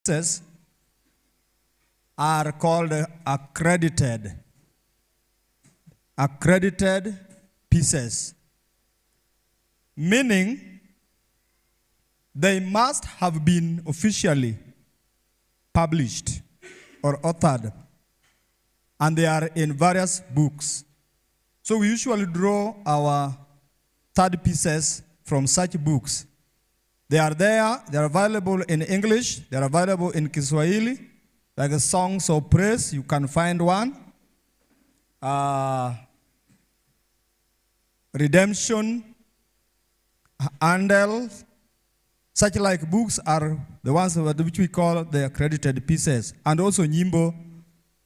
pieces are called accredited pieces, meaning they must have been officially published or authored, and they are in various books. So we usually draw our third pieces from such books. They are there, they are available in English, they are available in Kiswahili, like the Songs of Praise, you can find one. Redemption, Andel, such like books are the ones which we call the accredited pieces, and also Nyimbo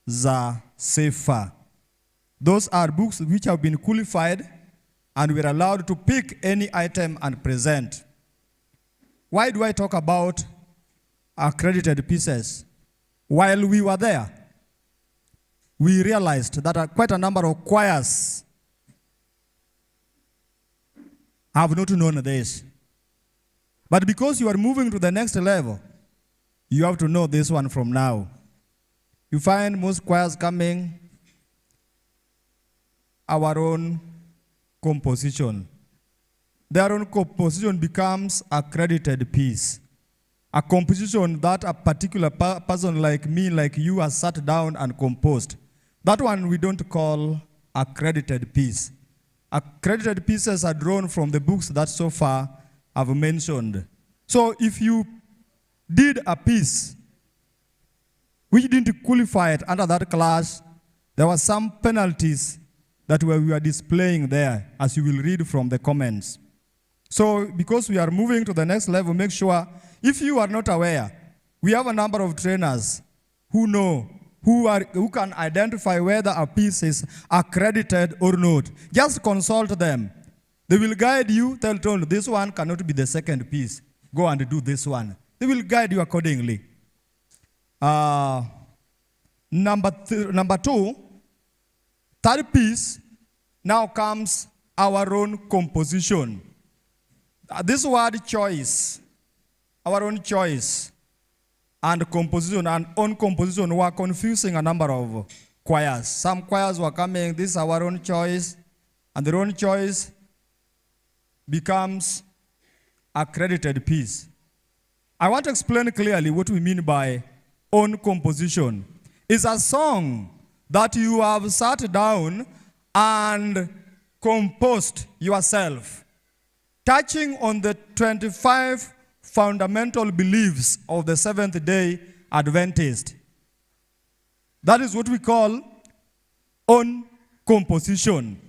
za Sifa. Those are books which have been qualified and we're allowed to pick any item and present. Why do I talk about accredited pieces? While we were there, we realized that quite a number of choirs have not known this. But because you are moving to the next level, you have to know this one from now. You find most choirs coming our own composition. Their own composition becomes a credited piece. A composition that a particular person like me, like you, has sat down and composed. That one we don't call a credited piece. Accredited pieces are drawn from the books that so far I've mentioned. So if you did a piece which didn't qualify it under that class, there were some penalties that we were displaying there, as you will read from the comments. So because we are moving to the next level, make sure, if you are not aware, we have a number of trainers who know, who can identify whether a piece is accredited or not. Just consult them. They will guide you, tell this one cannot be the second piece. Go and do this one. They will guide you accordingly. Number two, third piece, now comes our own composition. This word choice, our own choice, and composition and own composition were confusing a number of choirs. Some choirs were coming, this is our own choice, and their own choice becomes a credited piece. I want to explain clearly what we mean by own composition. It's a song that you have sat down and composed yourself, touching on the 25 fundamental beliefs of the Seventh-day Adventist. That is what we call own composition.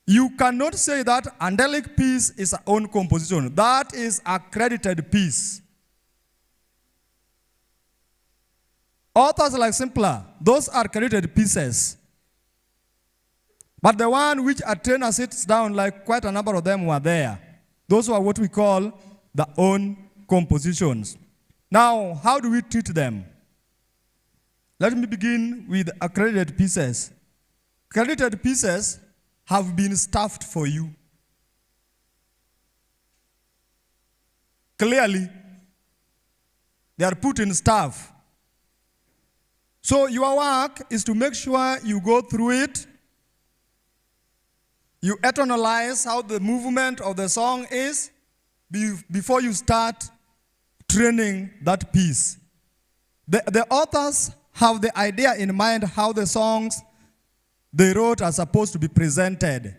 You cannot say that angelic piece is our own composition. That is a credited piece. Authors like Simpler, those are credited pieces. But the one which a trainer sits down, like quite a number of them were there, those are what we call the own compositions. Now, how do we treat them? Let me begin with accredited pieces. Credited pieces have been staffed for you. Clearly, they are put in staff. So your work is to make sure you go through it, you eternalize how the movement of the song is before you start training that piece. The authors have the idea in mind how the songs they wrote are supposed to be presented.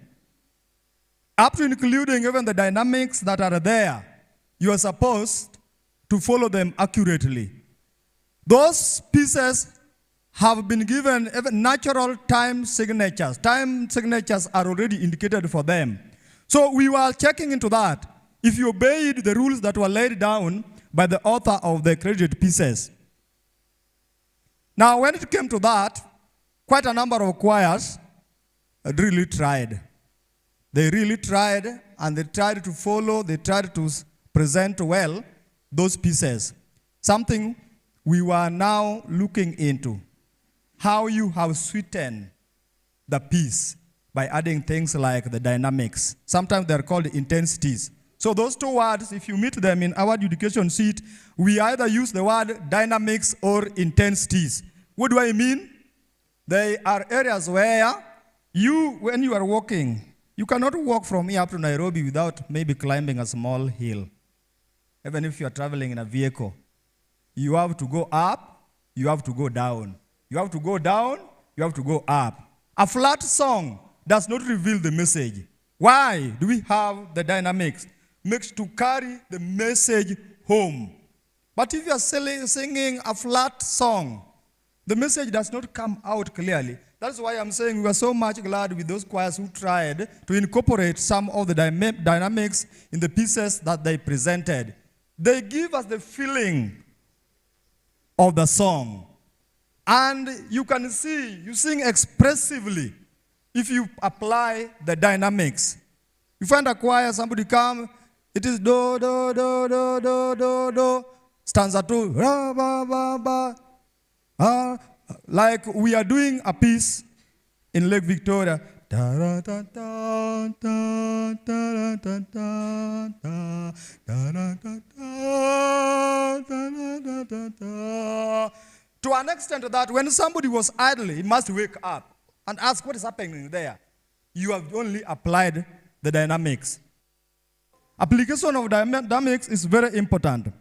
Up to including even the dynamics that are there, you are supposed to follow them accurately. Those pieces have been given even natural time signatures. Time signatures are already indicated for them. So we were checking into that. If you obeyed the rules that were laid down by the author of the credited pieces. Now, when it came to that, quite a number of choirs really tried. They really tried, and they tried to follow, they tried to present well those pieces. Something we were now looking into. How you have sweetened the piece by adding things like the dynamics. Sometimes they're called intensities. So those two words, if you meet them in our education sheet, we either use the word dynamics or intensities. What do I mean? They are areas where when you are walking, you cannot walk from here up to Nairobi without maybe climbing a small hill. Even if you are traveling in a vehicle, you have to go up, you have to go down. You have to go down, you have to go up. A flat song does not reveal the message. Why do we have the dynamics? Makes to carry the message home. But if you are singing a flat song, the message does not come out clearly. That's why I'm saying we are so much glad with those choirs who tried to incorporate some of the dynamics in the pieces that they presented. They give us the feeling of the song. And you can see, you sing expressively if you apply the dynamics. You find a choir, somebody come, it is do, do, do, do, do, do, do, stanza 2, ra, ba, ba, ba, like we are doing a piece in Lake Victoria. To an extent that when somebody was idle, he must wake up and ask what is happening there. You have only applied the dynamics. Application of dynamics is very important.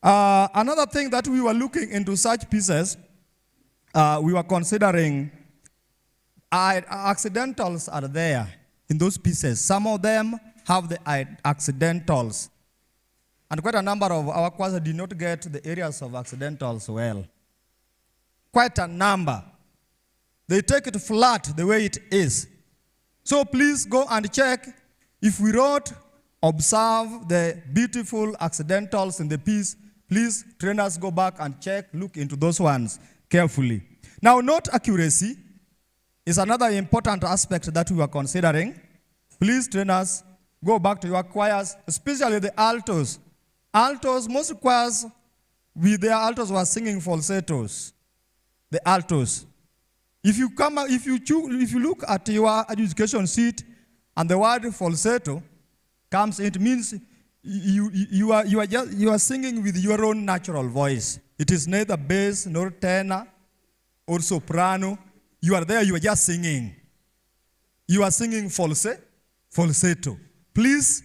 Another thing that we were looking into such pieces, we were considering accidentals are there in those pieces. Some of them have the accidentals. And quite a number of our choirs did not get the areas of accidentals well. Quite a number. They take it flat the way it is. So please go and check if we wrote, observe the beautiful accidentals in the piece. Please, trainers, go back and check, look into those ones carefully. Now, note accuracy is another important aspect that we are considering. Please, trainers, go back to your choirs, especially the altos. Altos, most choirs with their altos were singing falsettos. The altos. If you look at your education sheet and the word falsetto comes, it means you are singing with your own natural voice. It is neither bass nor tenor or soprano. You are there, you are just singing. You are singing falsetto. Please,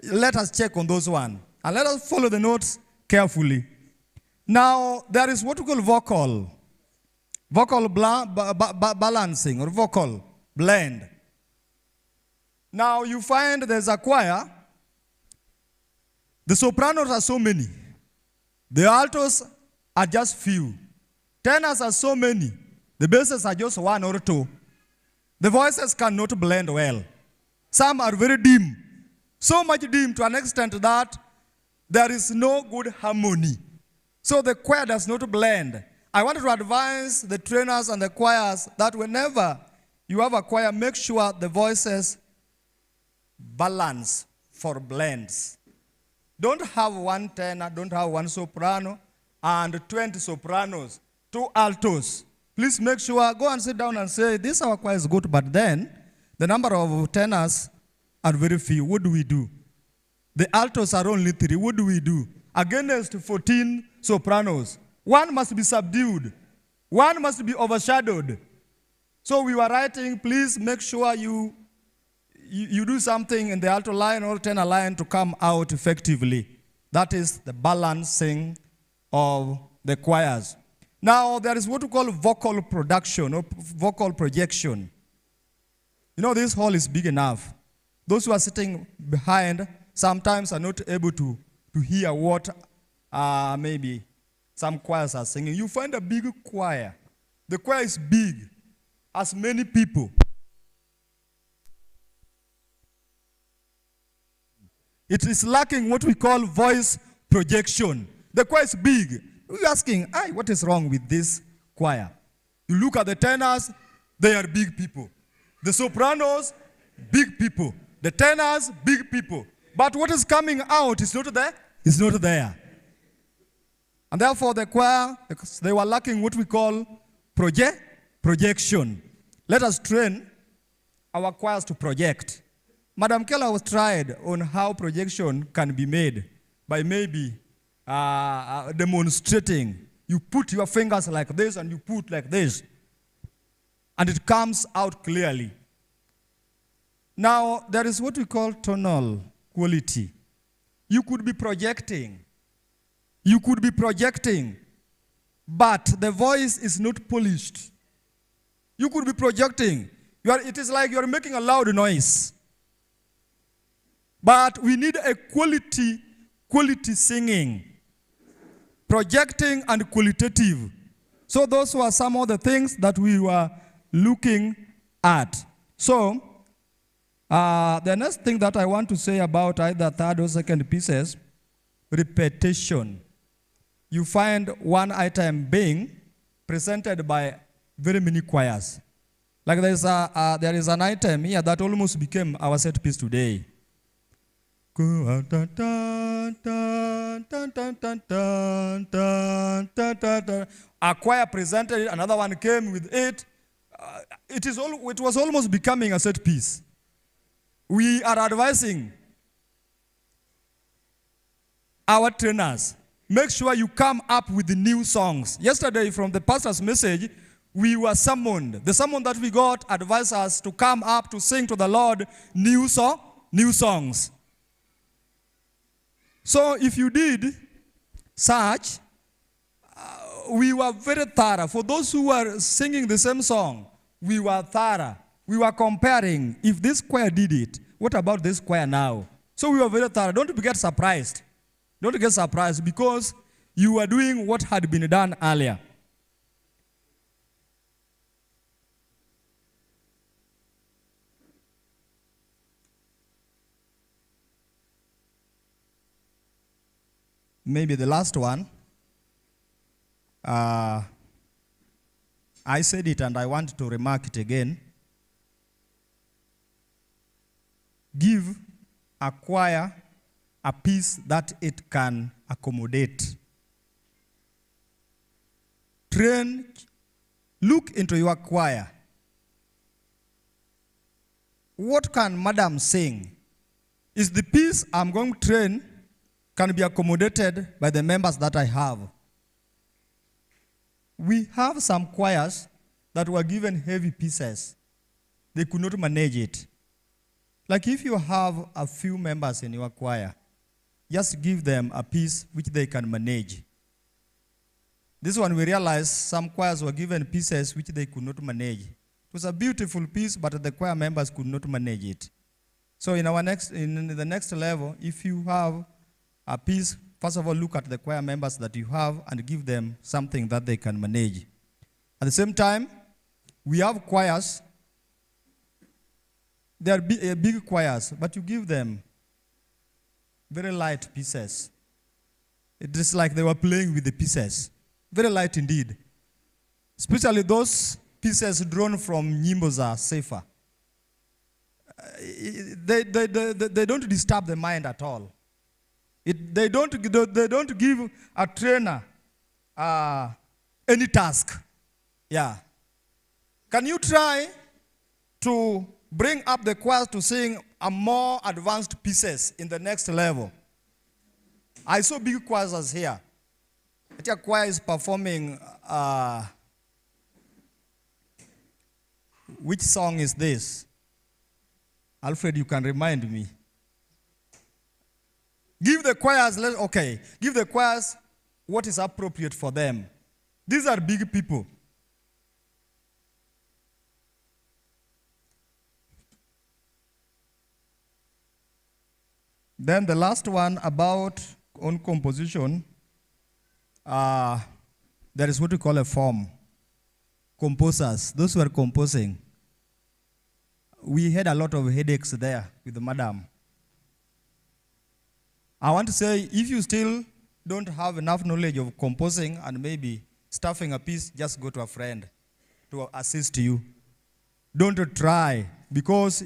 let us check on those ones. And let us follow the notes carefully. Now, there is what we call vocal balancing or vocal blend. Now, you find there's a choir. The sopranos are so many. The altos are just few. Tenors are so many. The basses are just one or two. The voices cannot blend well. Some are very dim. So much dim to an extent that there is no good harmony. So the choir does not blend. I want to advise the trainers and the choirs that whenever you have a choir, make sure the voices balance for blends. Don't have one tenor, don't have one soprano, and 20 sopranos, 2 altos. Please make sure, go and sit down and say, this our choir is good, but then the number of tenors are very few. What do we do? The altos are only 3. What do we do? Against 14 sopranos, one must be subdued. One must be overshadowed. So we were writing, please make sure you do something in the alto line or tenor line to come out effectively. That is the balancing of the choirs. Now, there is what we call vocal production or vocal projection. You know, this hall is big enough. Those who are sitting behind sometimes are not able to hear what maybe some choirs are singing. You find a big choir. The choir is big, as many people. It is lacking what we call voice projection. The choir is big. You're asking, what is wrong with this choir? You look at the tenors, they are big people. The sopranos, big people. The tenors, big people. But what is coming out is not there. It's not there. And therefore the choir, they were lacking what we call projection. Let us train our choirs to project. Madam Keller was tried on how projection can be made by maybe demonstrating. You put your fingers like this and you put like this, and it comes out clearly. Now, there is what we call tonal quality. You could be projecting. You could be projecting, but the voice is not polished. You could be projecting. It is like you are making a loud noise. But we need a quality singing. Projecting and qualitative. So those were some of the things that we were looking at. So, the next thing that I want to say about either third or second pieces, repetition. You find one item being presented by very many choirs. Like there is an item here that almost became our set piece today. A choir presented it, another one came with it. It was almost becoming a set piece. We are advising our trainers, make sure you come up with the new songs. Yesterday, from the pastor's message, we were summoned. The summon that we got advised us to come up to sing to the Lord new songs. So if you did such, we were very thorough. For those who were singing the same song, we were thorough. We were comparing, if this choir did it, what about this choir now? So we were very thorough. Don't get surprised. Don't get surprised because you were doing what had been done earlier. Maybe the last one. I said it and I want to remark it again. Give a choir a piece that it can accommodate. Look into your choir. What can madam sing? Is the piece I'm going to train can be accommodated by the members that I have? We have some choirs that were given heavy pieces. They could not manage it. Like if you have a few members in your choir, just give them a piece which they can manage. This one we realized some choirs were given pieces which they could not manage. It was a beautiful piece, but the choir members could not manage it. So in the next level, if you have a piece, first of all, look at the choir members that you have and give them something that they can manage. At the same time, we have choirs. They are big choirs, but you give them very light pieces. It is like they were playing with the pieces. Very light indeed. Especially those pieces drawn from nyimbo are safer. They don't disturb the mind at all. They don't give a trainer any task. Yeah. Can you try to bring up the choir to sing a more advanced pieces in the next level? I saw big choirs here. The choir is performing, which song is this? Alfred, you can remind me. Give the choirs what is appropriate for them. These are big people. Then the last one about on composition, there is what we call a form. Composers, those who are composing. We had a lot of headaches there with the madam. I want to say, if you still don't have enough knowledge of composing and maybe stuffing a piece, just go to a friend to assist you. Don't try, because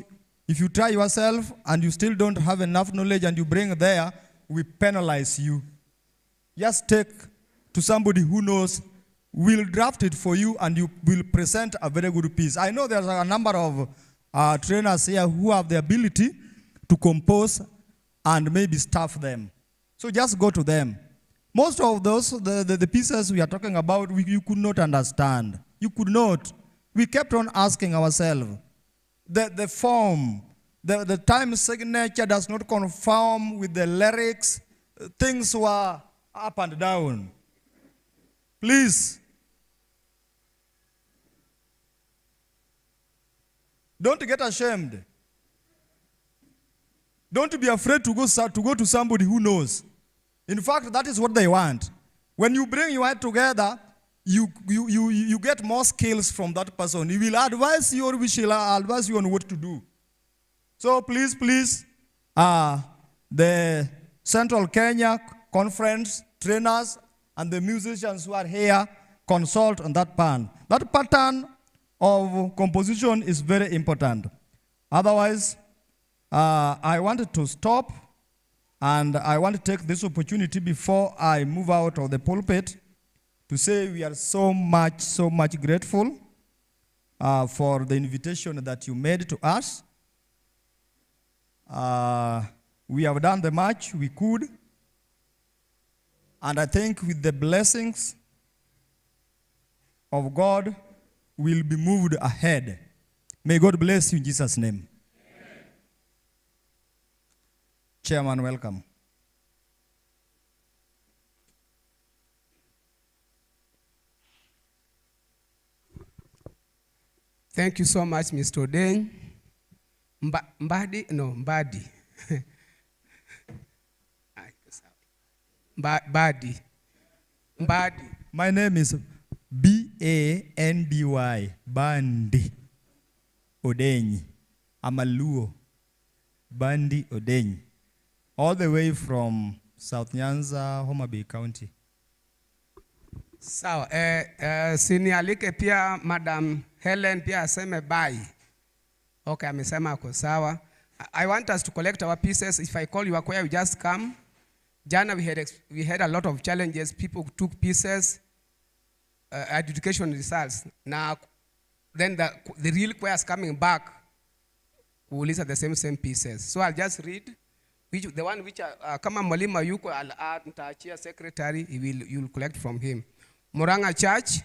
if you try yourself and you still don't have enough knowledge and you bring there, we penalize you. Just take to somebody who knows, will draft it for you and you will present a very good piece. I know there's a number of trainers here who have the ability to compose and maybe staff them. So just go to them. Most of those, the pieces we are talking about, you could not understand. You could not. We kept on asking ourselves, the form, the time signature does not conform with the lyrics. Things were up and down. Please, don't get ashamed. Don't be afraid to go to somebody who knows. In fact, that is what they want. When you bring your head together, you get more skills from that person. He will advise you, or we shall advise you on what to do. So please, the Central Kenya Conference trainers and the musicians who are here, consult on that pattern. That pattern of composition is very important. Otherwise, I wanted to stop, and I want to take this opportunity before I move out of the pulpit to say we are so much grateful for the invitation that you made to us. We have done the much we could, and I think with the blessings of God, we'll be moved ahead. May God bless you in Jesus' name. Amen. Chairman, welcome. Thank you so much, Mr. Odeng. Mbadi. Mbadi. My name is B-A-N-D-Y, Bandi Odeng. I'm a Luo, Bandi Odeng. All the way from South Nyanza, Homa Bay County. Sawa, sinialike pia Madam Helen pia aseme bye. Okay, amesema ako sawa. I want us to collect our pieces. If I call you a choir, you just come. Jana we had a lot of challenges. People took pieces, education results. Now, then the real choir is coming back. We will listen the same pieces. So I'll just read. The one which kama mwalimu yuko, I'll add Ntachia secretary. You will collect from him. Muranga Church,